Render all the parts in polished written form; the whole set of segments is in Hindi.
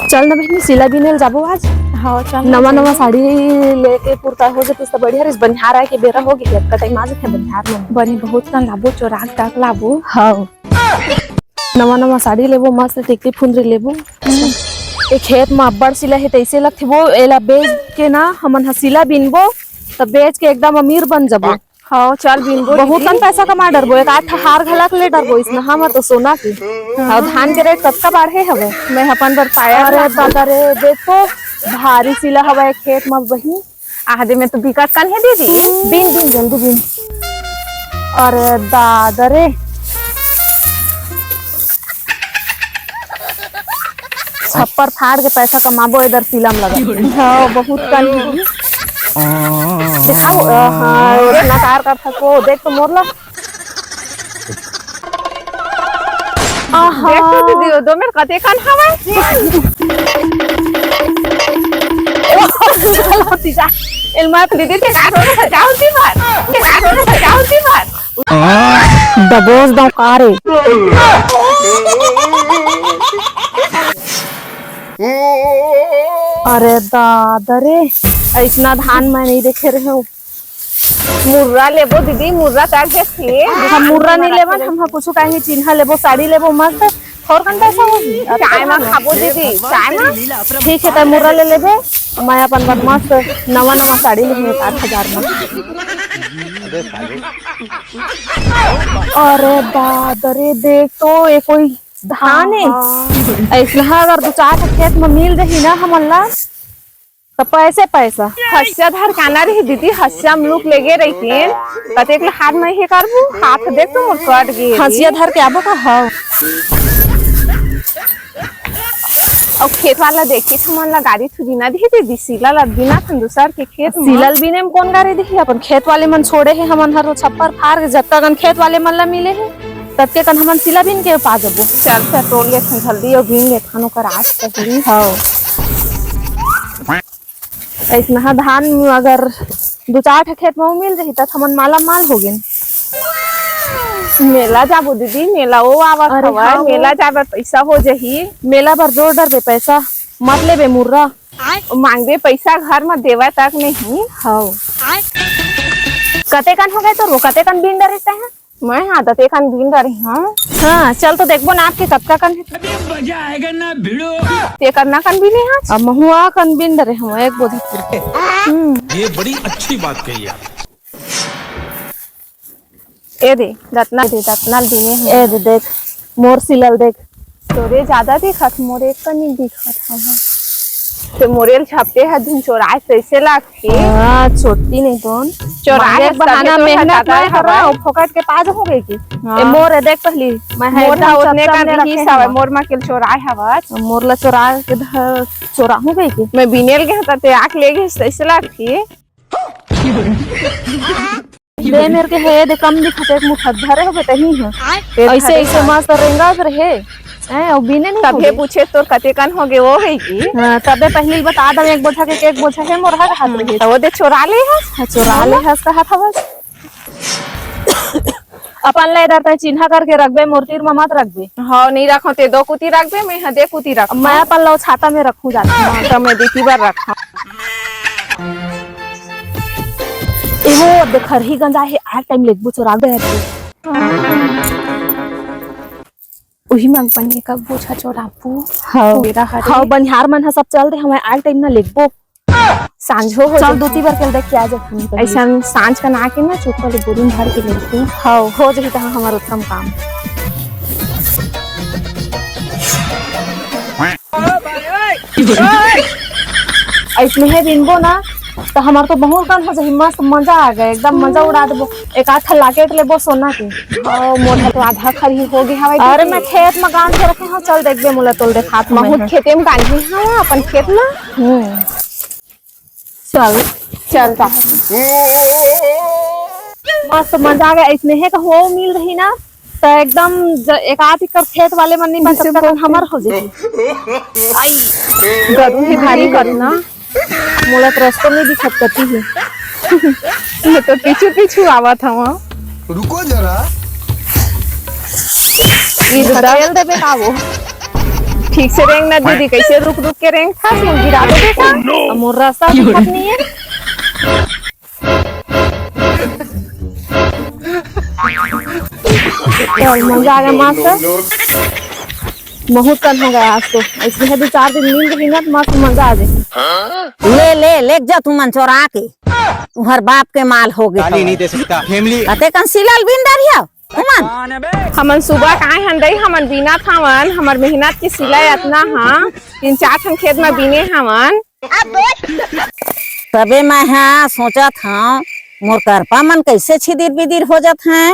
चल ना बहनी सिला बिनेल जाबो आज। हाँ चल नवा नवा साड़ी लेके पुरता हो जाते तो बढ़िया रे बनिहार आए के बेरा हो गई अब कतई माज है बनिहार में बनी बहुत कन लाबो चोराक टाक लाबो। हाँ नवा नवा साड़ी लेबो मस्त टिकली फुंदरी लेबो। एक खेत में अब्बड़ सिला है तैसे लगथे वो एला बेच के ना हमन हसीला बिनबो तब बेच के एकदम अमीर बन जाबो। हाँ चल बिनबो बहुत कम पैसा कमा डरबो एक 8 हार घलाक ले डरबो इसना हम तो सोना की और धान के रेट कतका बढ़े हवे मैं अपन बर पाया अरे दादा रे देखो भारी सिला हवा एक खेत में बही आधे में तो बिकट कन है दीदी। बिन बिन जल्दी बिन। अरे दादा रे छप्पर फाड़ के पैसा कमाबो इधर सिलम लगा। हाँ बहुत कन दिखाओ हाँ इतना कार कर सको देख तो मोरला देख तो दीदी दो मेरे कते कन हवा इल्मा दीदी ते कारो सजाओ दी मार दबोच दो कारे। अरे दादा रे इतना धान मैं नहीं देखे रहे हूँ। मुर्रा लेबो दीदी मुर्रा काट के हम मुर्रा नहीं लेबन हम कुछ कहेंगे चिन्हा लेबो साड़ी लेबो मस्त और कन पैसा होगी चाय में खाबो दीदी चाय में ठीक है तो मुर्रा ले लेबे मैं अपन बर मस्त नवा नवा साड़ी लेंगे 8,000 में। अरे दादा रे देख तो ये कोई धान है ऐसा अगर 2-4 खेत में मिल रही ना हमला तो पैसा हस्या धर काना रही दीदी हस्या हम लोग लेगे रही कतेक हाथ में हे करबू हाथ देख तो मोर कट गए हंसिया धर के आबो का हाँ और खेत वाला देखी हमन ला गाड़ी थुरी ना दी दीदी सिला ला बिना दूसर के खेत सिलल बिने में कौन गाड़ी देखी अपन खेत वाले मन छोड़े है हमन हर छप्पर फाड़ के जब तक खेत वाले मन ला मिले है तब के कन हमन सिला बिन के पा जबो। चल पेट्रोल के जल्दी और बिन के खानो कर आज तकली हाँ ऐसा धान अगर 2-4 खेत में मिल रही तब हमन माला माल हो गए। मेला जाबो दीदी मेला वो आवत हवा हाँ, मेला जाबे पैसा हो जही मेला भर जोर डर बे पैसा मत ले बे मुर्रा मांगबे पैसा घर में देवा तक नहीं। हाँ कते कन हो गए तो कते कन बिन डर रहते हैं मैं आदत एक बिन डरी हाँ हाँ चल तो देखबो ना आपके कतका कन है मजा आएगा ना भिड़ो ते करना कन भी नहीं है अब महुआ कन बिन डरे हम एक बोधपुर ये बड़ी अच्छी बात कही आप। ए दे दतना दिने ए दे देख मोर सिलल देख तोरे ज्यादा दिखत मोरे कनी दिखत हवा ते मोरेल छपते है दिन चोराए कैसे लागती हाँ छोटी नहीं कौन चोराए एक बहाना मेहनत नहीं कर रहा फोकट के पास हो गई की ए मोर है देख पहली मैं है मोर उतने का नहीं सवे मोर में किल चोराए हवा मोर ला चोरा के चोरा हो गई की मैं बिनेल के हता ते आंख ले गई कैसे लागती दे मेरे के है दे कम दिखते एक मुठा धरे हो बेटा ही है ऐसे ऐसे मस्त रेंगा रहे हैं और बिने नहीं तबे पूछे तोर कते कन हो गए वो है की तबे पहली बता दम एक बोझा के एक बोझा है मोर हाथ रही तो वो दे चोरा ले है चोरा ले हंस का हाथ बस अपन ले इधर चिन्हा करके रखबे मूर्ति में मत रखबे। हाँ नहीं रखो ते 2 कुती रखबे मैं हदे कुती रख मैं अपन लो छाता में रखूं जाती तो मैं देखी बार रखा वो देखर ही गंजा है आ टाइम लेगबो चोरा गए उही मंग पन्नी का बोझा चोरापू हाँ बनिहार मन है सब चल दे हमें आ टाइम ना लेगबो सांझो हो चल 2-3 बार के देख के आ जा ऐसा सांझ का ना के ना चुपका ले बोरी भर के लेते हाँ हो जाही तो हमारा उत्तम काम ऐसने है बिनबो ना तो हमार तो बहुत कम हो जाही मस्त मजा आ गया एकदम मजा उड़ा देबो एक आठ लाकेट लेबो सोना के मोर तो आधा खरी हो गई हवा अरे मैं खेत में गांव के रखे हूं चल देखबे मोला तोल दे खात में बहुत खेते में गांधी हां अपन खेत में चल चल ता मस्त मजा आ गया इसने है का हो मिल रही ना तो एकदम एक आध एकड़ खेत वाले मन नहीं बन सकता हमार हो जाए आई गरू ही भारी करना मोला तो रास्ते में दिखत करती है मैं तो पीछू आवत हवा रुको जरा ये धकेल देबे का वो ठीक से रेंग ना दीदी, कैसे रुक रुक के रेंग था, तुम गिरा दोगे क्या? अब मोर रास्ता दिखत नहीं है। चल मजा आ गया मास्टर, बहुत कन हो गया आज तो। इसलिए 2-4 दिन नींद भी ना, मस्त मजा आ जाए। ले ले ले जा तू मन चोरा के, तुम्हार बाप के माल हो गए। नहीं दे सकता फैमिली अते कन सिलाल बिन डरिया उमन हमन सुबह काहे हंदई हमन बिना थावन, हमर मेहनत की सिलाई इतना हाँ 3-4 ठन खेत में बिने हमन। तबे मैं हाँ सोचा था मोर करपा मन कैसे छिदिर बिदिर हो जात हैं,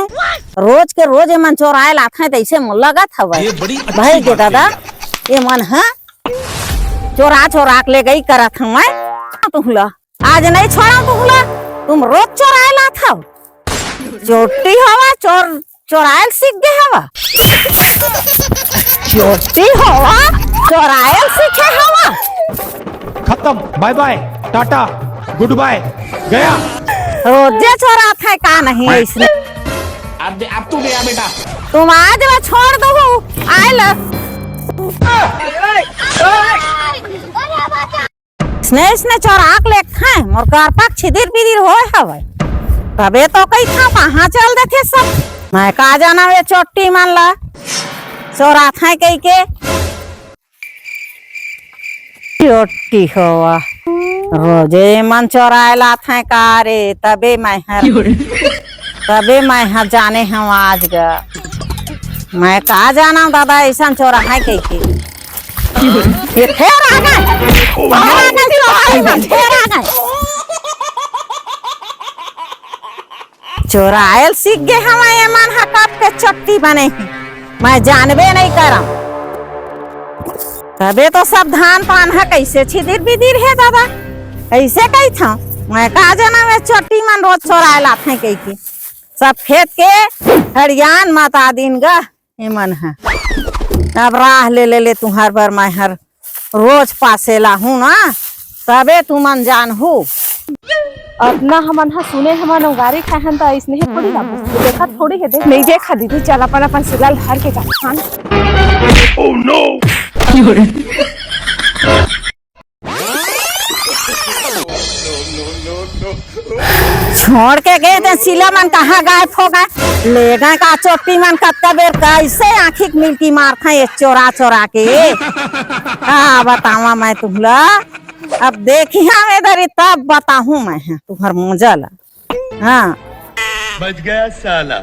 रोज के रोज ये मन चोराए लात हैं, तैसे मोर लगत हवे ये बड़ी अच्छी भाई के बात दादा कही ये मन है चोरा चोरा के ले गई करत हूँ मैं। तुहला आज नहीं छोड़ा, तुहला तुम रोज चोराए लात हव, चोटी हवा चोर चोरायल सीख गए हवा, चोटी हवा चोरायल सीखे हवा। खत्म, bye bye tata goodbye गया। रोजे चोरात है का नहीं है इसने। अब तू गया बेटा। तुम आज मैं छोड़ दो आयल इसने चोराक ले खाए मोर करपक छिदिर बिदिर होए हवे, तबे तो कई था कहाँ चल देते सब। मैं का जाना वे चोटी मान ला चोरात है कई के चोटी होवा, रोजे मन चोराए लात है का रे, तबे मैं हर जाने हम आज गा। मैं कहा जाना दादा ऐसा चोरा है कहीं के ये फेर आ गए, चोरायल सीख गए हम ये मन कब के चट्टी बने ही, मैं जानबे नहीं करम। तबे तो सब धान पान है कैसे छिदिर बिदिर है दादा, ऐसे कही था मैं कहा जाना वे चट्टी मन रोज चोराए लात है कहीं के सब खेत के हरियान माता दिन गा ये मन है। अब राह ले तुम्हार पर मैं हर रोज पासे ला हूँ ना, तबे तुमन जान हो। अपना हमन हा सुने हमन उगारी खाहन त इसने ही थोड़ी वापस देखा थोड़ी है देख नहीं देखा दीदी, चल अपन अपन सिलाल भर के जा खान। Oh no. छोड़ के गए थे सिला मन कहाँ गायब हो गए, ले गए का चोटी मन कत्ता बेर कैसे आँखिक मिलकी मार था ये चोरा चोरा के। हाँ बतावा मैं तुमला, अब देखी हम इधर तब बताहूँ मैं तुम्हार मजा। हाँ बच गया साला।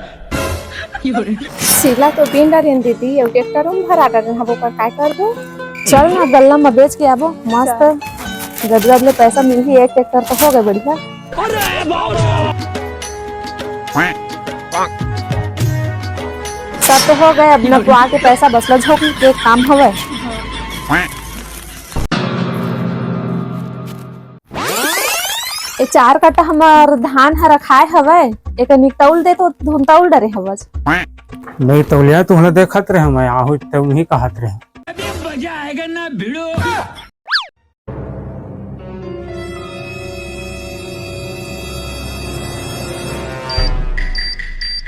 सिला तो बिन डरियन दीदी, एक ट्रैक्टर में भरा डरन हबो पर काय करबो। चल ना गल्ला में बेच के आबो, मस्त गदगद ले पैसा मिल ही, एक ट्रैक्टर तो हो गए बढ़िया। सब तो हो गए, अब न तो आके पैसा बसला झोंक के काम हवे। ए 4 कट्टा हमार धान ह रखाए हवे, एक निकतौल दे तो धुनतौल डरे हवज। नहीं तौलिया तुहने देखत रहे मैं आहू तुम ही कहत रहे। अभी मजा आएगा ना भिड़ो।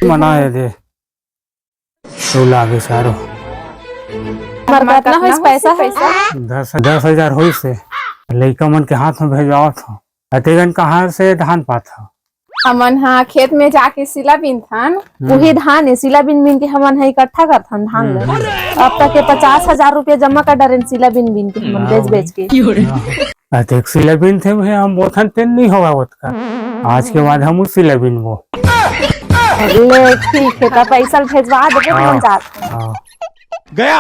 मना है दे तो लागे सारो हमार कितना हो इस पैसा है? 10,000 हो से लइका मन के हाथ में भेजाओ था, अतेगन कहाँ से धान पाता हमन हाँ खेत में जाके सिला बिन थान। वही धान है सिला बिन बिन के हमन है इकट्ठा करथन धान ले। अब तक के 50,000 रुपया जमा कर डरे सिला बिन बिन के हमन बेच के। अतेक सिलेबिन थे भैया हम बोथन तेन नहीं होगा का, आज के बाद हम सिलेबिन वो ले ठीक है, पैसा भेजवा देबो तुम जात गया।